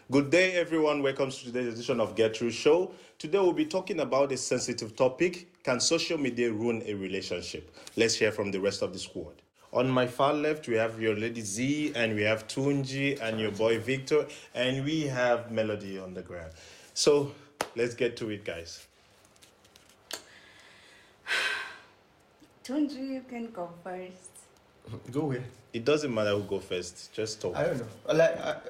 Good day, everyone. Welcome to today's edition of Get Through Show. Today, we'll be talking about a sensitive topic. Can social media ruin a relationship? Let's hear from the rest of the squad. On my far left, we have your lady Z, and we have Tunji, and your boy Victor, and we have Melody on the ground. So, let's get to it, guys. Tunji, you can go first. Go ahead. It doesn't matter who go first. Just talk. I don't know.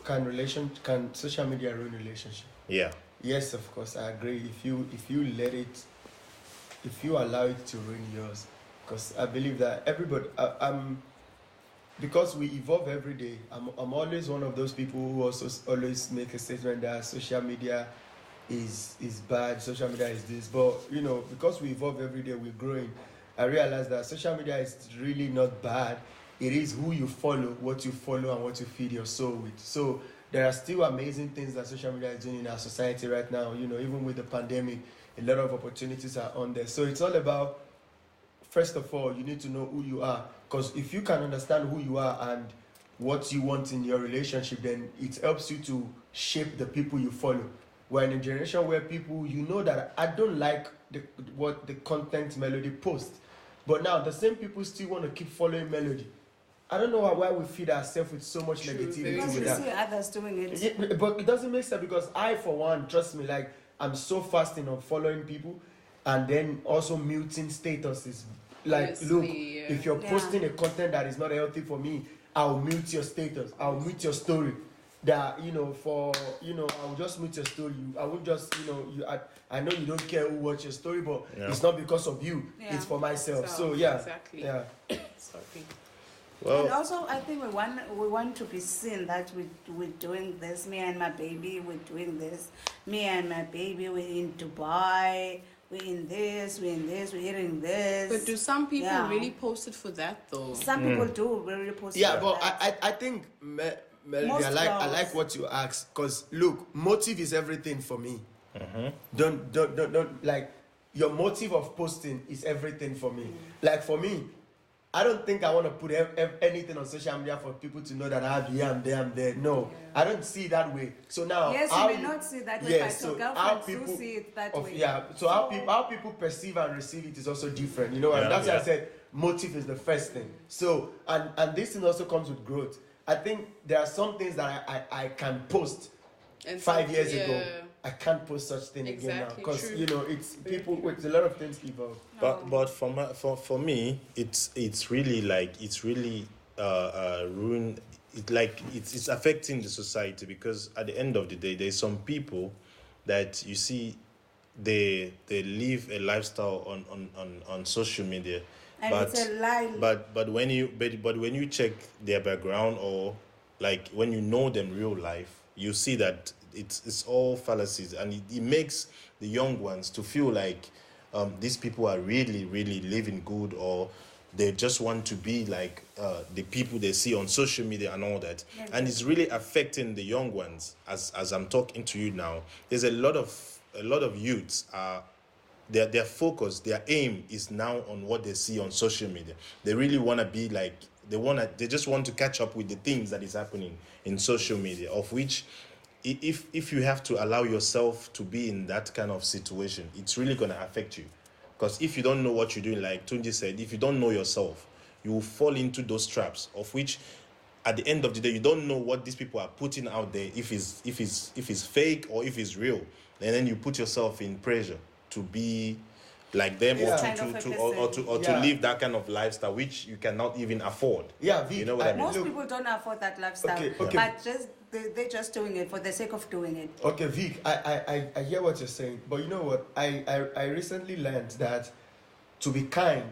Can social media ruin relationship? Yeah. Yes, of course, I agree. If you let it, if you allow it to ruin yours, because I believe that everybody, because we evolve every day. I'm always one of those people who also always make a statement that social media is bad. Social media is this, but because we evolve every day, we're growing. I realize that social media is really not bad. It is who you follow, what you follow, and what you feed your soul with. So there are still amazing things that social media is doing in our society right now. Even with the pandemic, a lot of opportunities are on there. So it's all about, first of all, you need to know who you are. Because if you can understand who you are and what you want in your relationship, then it helps you to shape the people you follow. We're in a generation where people, that I don't like what the content Melody posts. But now the same people still want to keep following Melody. I don't know why we feed ourselves with so much negativity. Because with we that. see others doing it. Yeah, but it doesn't make sense because I, for one, trust me, like I'm so fasting on following people and then also muting statuses. Like, Honestly, look, yeah. if you're posting a content that is not healthy for me, I'll mute your status. I'll mute your story. That I'll just mute your story. I won't just I know you don't care who watch your story, but it's not because of you. Yeah. It's for myself. So yeah, Exactly. yeah. Sorry. Well, And also, I think we want to be seen that we're doing this. Me and my baby, we're doing this. Me and my baby, we're in Dubai. We're in this. We're eating this. But do some people Yeah. really post it for that though? Some people do really post. Yeah, like but that. I think Melody, Most I like girls. what you ask, because look, motive is everything for me. Don't like your motive of posting is everything for me. Like for me, I don't think I want to put anything on social media for people to know that I'm here, I'm there. No, I don't see it that way. So now, Yes, you may not see it that way, but your girlfriends do see it that way. Yeah, so how people perceive and receive it is also different. And that's why I said motive is the first thing. So and this thing also comes with growth. I think there are some things that I can post And 5 some- years yeah. ago. I can't post such thing again now Exactly, because true. it's people with a lot of things evolve. But for me, it's really ruin it, like it's affecting the society, because at the end of the day, there's some people that you see they live a lifestyle on social media, And but it's a lie. but when you check their background, or like when you know them real life, you see that it's all fallacies, and it makes the young ones to feel like these people are really living good, or they just want to be like the people they see on social media and all that. And it's really affecting the young ones. As I'm talking to you now, there's a lot of youths are their focus, their aim is now on what they see on social media. They really want to be like, they just want to catch up with the things that is happening in social media, of which if you have to allow yourself to be in that kind of situation, it's really going to affect you. Because if you don't know what you're doing, like Tunji said, if you don't know yourself, you will fall into those traps, of which at the end of the day, you don't know what these people are putting out there, if it's fake or if it's real. And then you put yourself in pressure to be like them, Yeah. or Kind of a to Yeah. live that kind of lifestyle which you cannot even afford. Yeah, Vic, You know what I mean? Most look, people don't afford that lifestyle, Okay. but they're just doing it for the sake of doing it. Okay, Vic, I hear what you're saying, but you know what? I recently learned that to be kind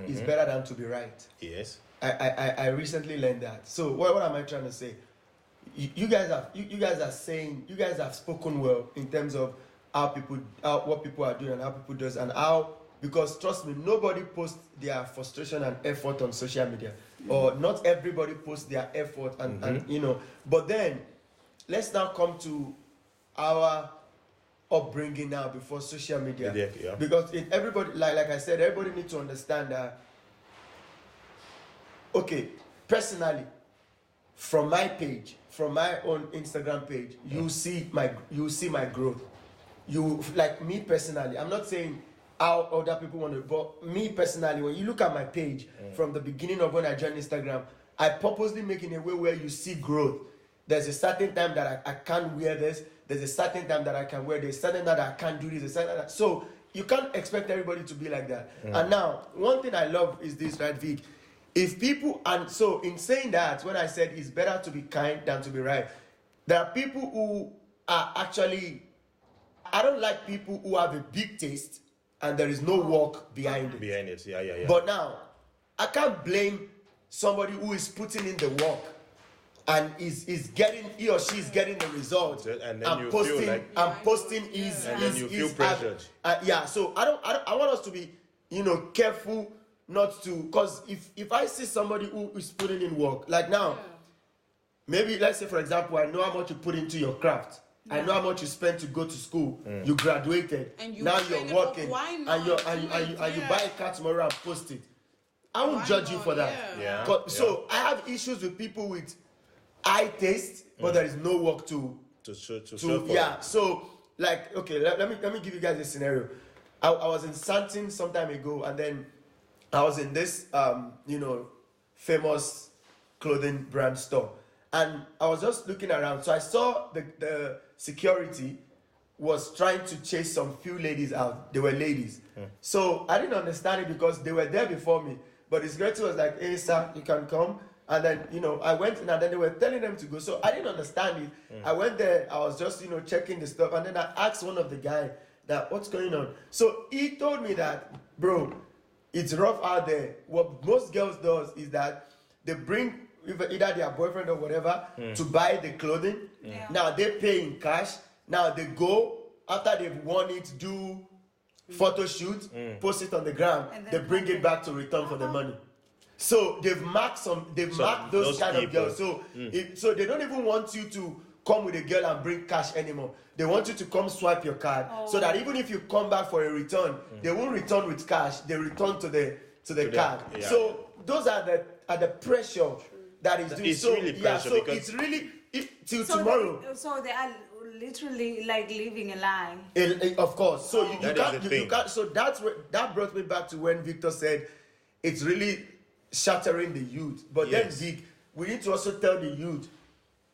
is better than to be right. Yes. I recently learned that. So what am I trying to say? You guys have spoken well in terms of what people are doing and how people does, and how, because trust me, nobody posts their frustration and effort on social media, or not everybody posts their effort and but then let's now come to our upbringing now before social media. Yeah. Because everybody, like I said, everybody needs to understand that, okay, personally, from my page, from my own Instagram page, you see my growth. You, like me personally, I'm not saying how other people want to, but me personally, when you look at my page from the beginning of when I joined Instagram, I purposely make in a way where you see growth. There's a certain time that I can't wear this. There's a certain time that I can wear this. Certain that I can't do this. A certain that, so you can't expect everybody to be like that. And now, one thing I love is this, right, Vic? If people, and so in saying that, when I said it's better to be kind than to be right, there are people who are actually, I don't like people who have a big taste and there is no work behind it. Behind it, yeah. But now, I can't blame somebody who is putting in the work and is getting, he or she is getting the result, And then you feel like- posting his, And then you feel pressured. yeah. So I want us to be, careful not to, because if I see somebody who is putting in work, like now, maybe let's say for example, I know how much you put into your craft. I know how much you spent to go to school. You graduated. And you now train you're it up. working, Why and you not do it? buy a car tomorrow and post it. I won't Why judge you not? for that. Yeah. So I have issues with people with high taste, but there is no work to To show for yeah. it. So like, okay, let me give you guys a scenario. I was in Santin some time ago, and then I was in this famous clothing brand store, and I was just looking around. So I saw the security was trying to chase some few ladies out. They were ladies. So I didn't understand it because they were there before me. But the security was like, "Hey sir, you can come." And then, I went in and then they were telling them to go. So I didn't understand it. I went there, I was just, checking the stuff. And then I asked one of the guy that, what's going on? So he told me that, bro, it's rough out there. What most girls does is that they bring either their boyfriend or whatever to buy the clothing. Yeah. Now they pay in cash. Now they go, after they've worn it, do photo shoot, post it on the gram. And then They bring it back to return for the money. So they've marked those those kind of people. girls. So so they don't even want you to come with a girl and bring cash anymore. They want you to come swipe your card, so that even if you come back for a return, they won't return with cash. They return to the card. yeah. So those are the pressure that is doing. It's So really pressure so because- it's really till So tomorrow. so they are literally like living a lie. Of course. So you That is can't, the you thing. can't. So that brought me back to when Victor said it's really shattering the youth. But Yes. then, Vic, we need to also tell the youth.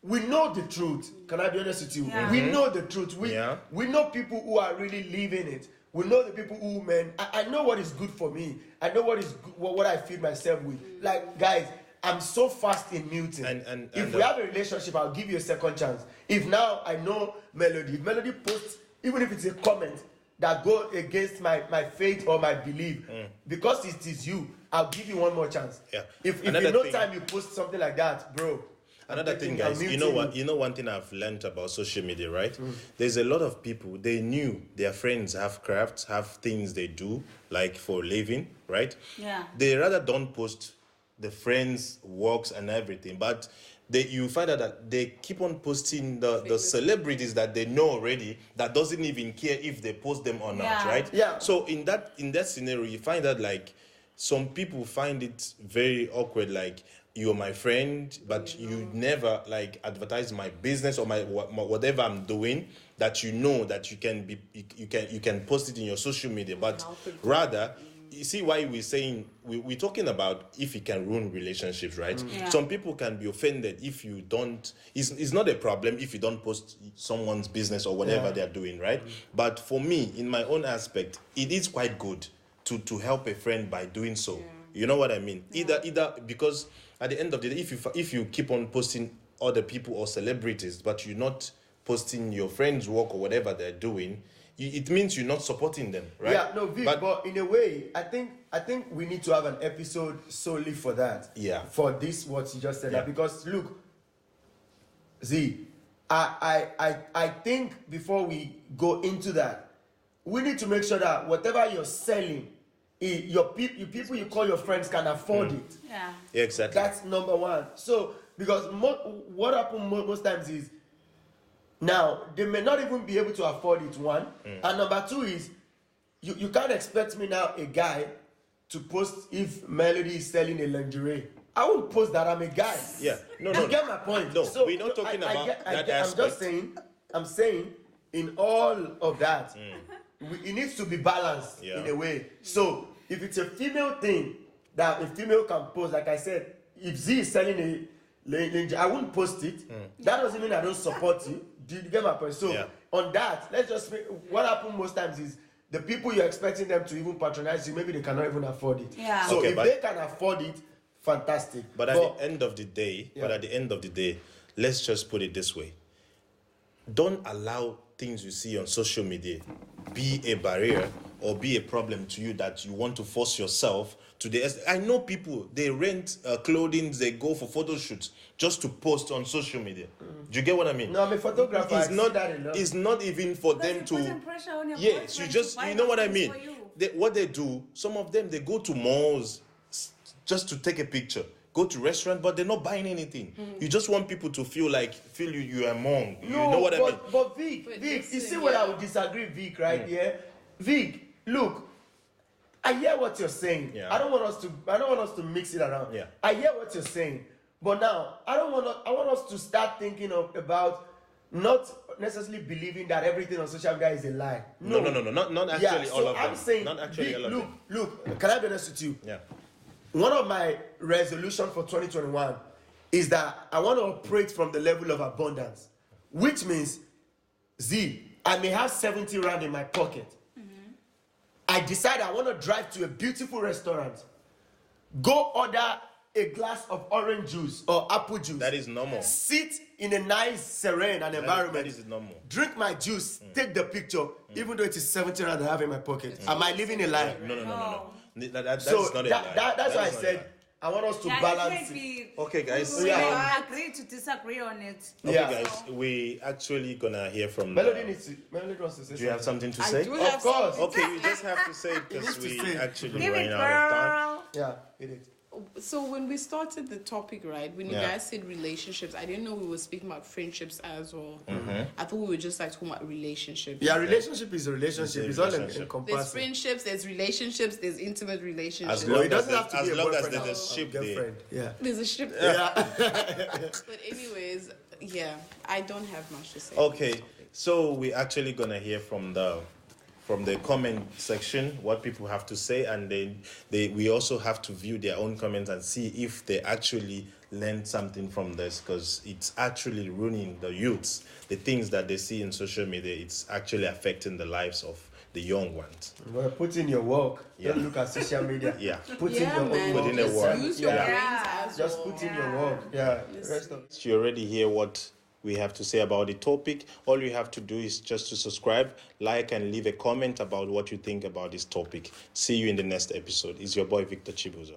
We know the truth. Can I be honest with you? Yeah. We know the truth. Yeah. We know people who are really living it. We know the people who, man, I know what is good for me. I know what is what I feed myself with. Like, guys, I'm so fast in muting. And If we have a relationship, I'll give you a second chance. If now I know Melody, if Melody posts, even if it's a comment that go against my faith or my belief, because it is you, I'll give you one more chance. Yeah. If Another in no thing- time you post something like that, bro. Another I'm thing, taking- I'm guys, you muting know what? You know one thing I've learned about social media, right? There's a lot of people, they knew their friends have crafts, have things they do, like for a living, right? Yeah. They rather don't post the friends' works and everything, but you find out that they keep on posting the celebrities that they know already that doesn't even care if they post them or not, Yeah. right? Yeah. So in that scenario, you find that like some people find it very awkward, like you're my friend, but you never like advertise my business or my whatever I'm doing, that you know that you can post it in your social media, but rather. You see why we're saying we're talking about if it can ruin relationships, right? Yeah. Some people can be offended if you don't. It's not a problem if you don't post someone's business or whatever they're doing, right? But for me, in my own aspect, it is quite good to help a friend by doing so. You know what I mean? Either because at the end of the day, if you keep on posting other people or celebrities, but you're not posting your friends' work or whatever they're doing, it means you're not supporting them, right? Yeah, no, Vic, but in a way, I think we need to have an episode solely for that. Yeah. For this, what you just said, Yeah. because look, Z, I think before we go into that, we need to make sure that whatever you're selling, your people you call your friends can afford it. Yeah. Yeah, exactly. That's number one. So, because what happens most times is, now they may not even be able to afford it, one. And number two is, you can't expect me now, a guy, to post if Melody is selling a lingerie. I won't post that I'm a guy. Yeah. No, You no. get my point. No, we're not talking about that I'm aspect. just saying. I'm saying in all of that, it needs to be balanced Yeah. in a way. So if it's a female thing that a female can post, like I said, if Z is selling I wouldn't post it. That doesn't mean I don't support you. Do you get my point? So Yeah. on that, let's just what happens most times is the people you're expecting them to even patronize you, maybe they cannot even afford it. Yeah. So Okay, if but- they can afford it, fantastic. But at the end of the day, Yeah. let's just put it this way. Don't allow things you see on social media be a barrier or be a problem to you that you want to force yourself to I know people, they rent clothing, they go for photo shoots just to post on social media. Do you get what I mean? No, I'm a photographer. It's I not see that enough. It's not even for Because them you're to putting pressure on your yes, you boyfriend just to buy you know what I things mean. for you. What they do, some of them they go to malls just to take a picture, go to restaurant, but they're not buying anything. You just want people to feel you are among. You know what I mean? But Vic, But you listen, see what yeah. I would disagree, Vic, right here? Vic, look, I hear what you're saying. Yeah. I don't want us to mix it around. Yeah. I hear what you're saying. But now I want us to start thinking about not necessarily believing that everything on social media is a lie. No, not actually all of them. I'm saying, Not actually Vic, all of them. look, can I be honest with you? Yeah. One of my resolutions for 2021 is that I want to operate from the level of abundance, which means, Z, I may have 70 rand in my pocket. I decide I want to drive to a beautiful restaurant, go order a glass of orange juice or apple juice. That is normal. Sit in a nice, serene environment. That is normal. Drink my juice, take the picture, even though it is 70 rand I have in my pocket. Am I living a lie? No. That So is not a that's lie. why I is not a said lie. I want us to Yeah, balance it it. may be- Okay, guys. We Yeah. agree to disagree on it. Okay, Yeah. guys. We actually gonna hear from Melody Melody wants to say Do you have something to I say? do Of have course. something. Okay, you just have to say it because needs to we say it. actually Give running it, out of time. girl. Yeah, it is. So when we started the topic, right, when you Yeah. guys said relationships, I didn't know we were speaking about friendships as well. Mm-hmm. I thought we were just like talking about relationships. Yeah, relationship is a relationship. It's It's a all relationship. There's encompassing. friendships, there's relationships, there's intimate relationships. As No, long it doesn't as have to be as a long as boyfriend there's a or ship there. girlfriend. Yeah. There's a ship. Yeah. But anyways, yeah, I don't have much to say. Okay, so we're actually gonna hear from the comment section what people have to say, and then we also have to view their own comments and see if they actually learned something from this, because it's actually ruining the youths. The things that they see in social media, it's actually affecting the lives of the young ones. Well, put in your work. Yeah. Don't look at social media. Yeah. Put in Yeah, your man. own work. Put in the Just work. use your Yeah. brains as Just well. put in your work. Yeah. Yes. Rest of You already hear what we have to say about the topic. All you have to do is just to subscribe, like, and leave a comment about what you think about this topic. See you in the next episode. It's your boy Victor Chibuzo.